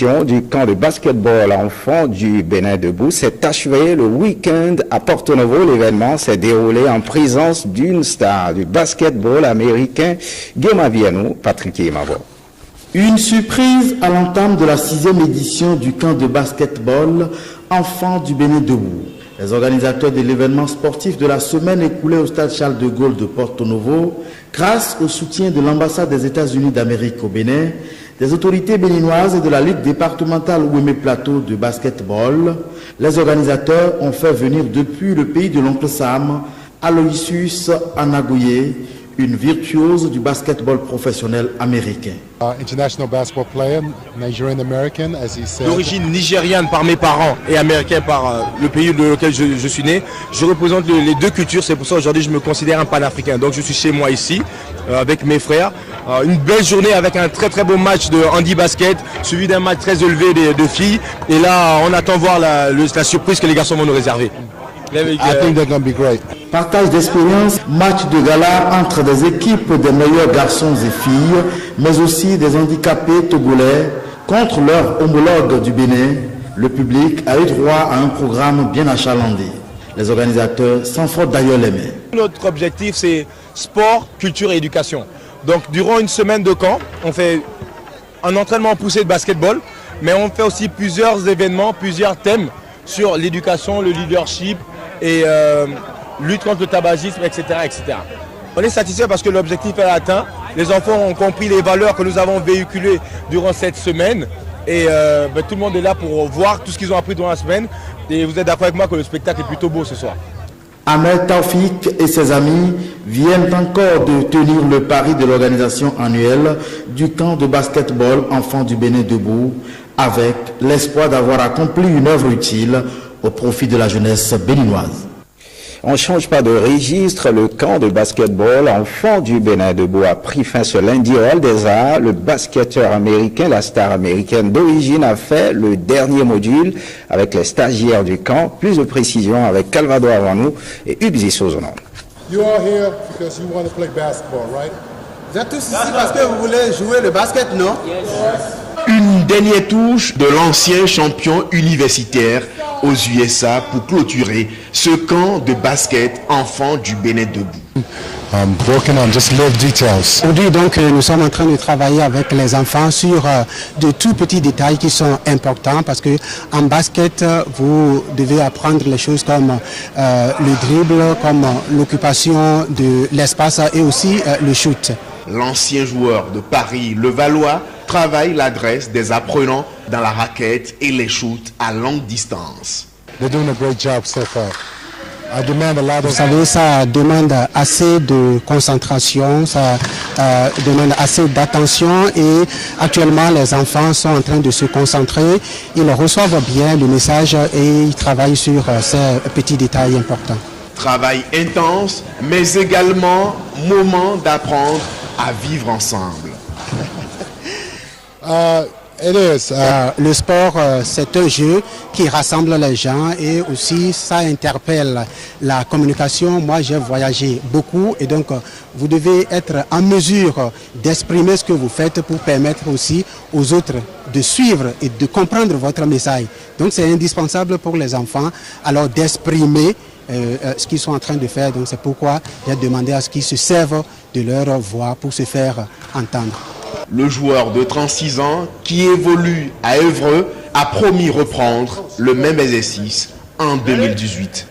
édition du camp de basketball enfants du Bénin Debout s'est achevée le week-end à Porto Novo. L'événement s'est déroulé en présence d'une star du basketball américain, Guillaume Aviano, Patrick Imavo. Une surprise à l'entame de la 6e édition du camp de basketball enfants du Bénin Debout. Les organisateurs de l'événement sportif de la semaine écoulée au stade Charles de Gaulle de Porto Novo, grâce au soutien de l'ambassade des États-Unis d'Amérique au Bénin, des autorités béninoises et de la Ligue départementale Ouémé Plateau de basketball, les organisateurs ont fait venir depuis le pays de l'oncle Sam, Aloysius Anagoye, une virtuose du basketball professionnel américain. International basketball player, Nigerian American, as he said. D'origine nigériane par mes parents et américain par le pays dans lequel je suis né. Je représente les deux cultures, c'est pour ça aujourd'hui je me considère un panafricain. Donc je suis chez moi ici avec mes frères. Une belle journée avec un très très beau match de handi basket, suivi d'un match très élevé de filles. Et là on attend voir la surprise que les garçons vont nous réserver. I think they're going to be great. Partage d'expérience, match de gala entre des équipes des meilleurs garçons et filles, mais aussi des handicapés togolais contre leurs homologues du Bénin. Le public a eu droit à un programme bien achalandé. Les organisateurs s'en frottent d'ailleurs les mains. Notre objectif c'est sport, culture et éducation. Donc durant une semaine de camp, on fait un entraînement poussé de basketball, mais on fait aussi plusieurs événements, plusieurs thèmes sur l'éducation, le leadership et lutte contre le tabagisme, etc., etc. On est satisfait parce que l'objectif est atteint. Les enfants ont compris les valeurs que nous avons véhiculées durant cette semaine. Et tout le monde est là pour voir tout ce qu'ils ont appris durant la semaine. Et vous êtes d'accord avec moi que le spectacle est plutôt beau ce soir. Ahmed Taoufik et ses amis viennent encore de tenir le pari de l'organisation annuelle du camp de basketball enfants du Bénin Debout, avec l'espoir d'avoir accompli une œuvre utile au profit de la jeunesse béninoise. On ne change pas de registre. Le camp de basketball enfants du Bénin Debout a pris fin ce lundi au Hall des Arts. Le basketteur américain, la star américaine d'origine, a fait le dernier module avec les stagiaires du camp. Plus de précisions avec Calvado Avanou et Ubzi Sozonon. You are here because you want to play basketball, right? Vous êtes tous ici parce que vous voulez jouer le basket, non? Une dernière touche de l'ancien champion universitaire aux USA pour clôturer ce camp de basket enfants du Bénin Debout. Working on just little details. Aujourd'hui, donc, nous sommes en train de travailler avec les enfants sur de tout petits détails qui sont importants parce que en basket, vous devez apprendre les choses comme le dribble, comme l'occupation de l'espace et aussi le shoot. L'ancien joueur de Paris, Levallois, travaille l'adresse des apprenants dans la raquette et les shoots à longue distance. They're doing a great job so far. I demand a lot of... Vous savez, ça demande assez de concentration, ça demande assez d'attention et actuellement les enfants sont en train de se concentrer, ils reçoivent bien le message et ils travaillent sur ces petits détails importants. Travail intense, mais également moment d'apprendre à vivre ensemble. Le sport, c'est un jeu qui rassemble les gens et aussi ça interpelle la communication. Moi, j'ai voyagé beaucoup et donc vous devez être en mesure d'exprimer ce que vous faites pour permettre aussi aux autres de suivre et de comprendre votre message. Donc, c'est indispensable pour les enfants alors d'exprimer ce qu'ils sont en train de faire. Donc, c'est pourquoi j'ai demandé à ce qu'ils se servent de leur voix pour se faire entendre. Le joueur de 36 ans qui évolue à Évreux a promis reprendre le même exercice en 2018.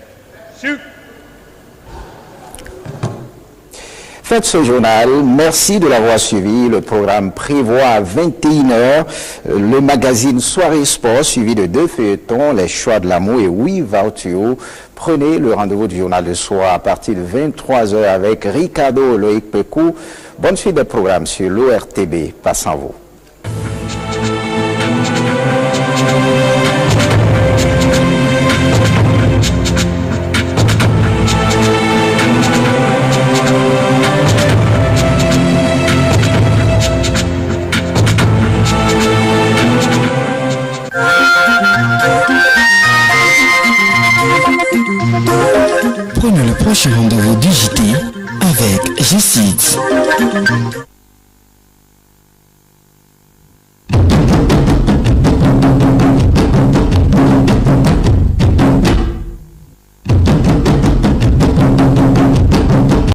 Faites ce journal. Merci de l'avoir suivi. Le programme prévoit à 21h le magazine Soirée Sport suivi de 2 feuilletons, Les Choix de l'amour et Oui Vartuo. Prenez le rendez-vous du journal de soir à partir de 23h avec Ricardo Loïc Pecou. Bonne suite des programmes sur l'ORTB. Passe en vous. Prenez le prochain rendez-vous.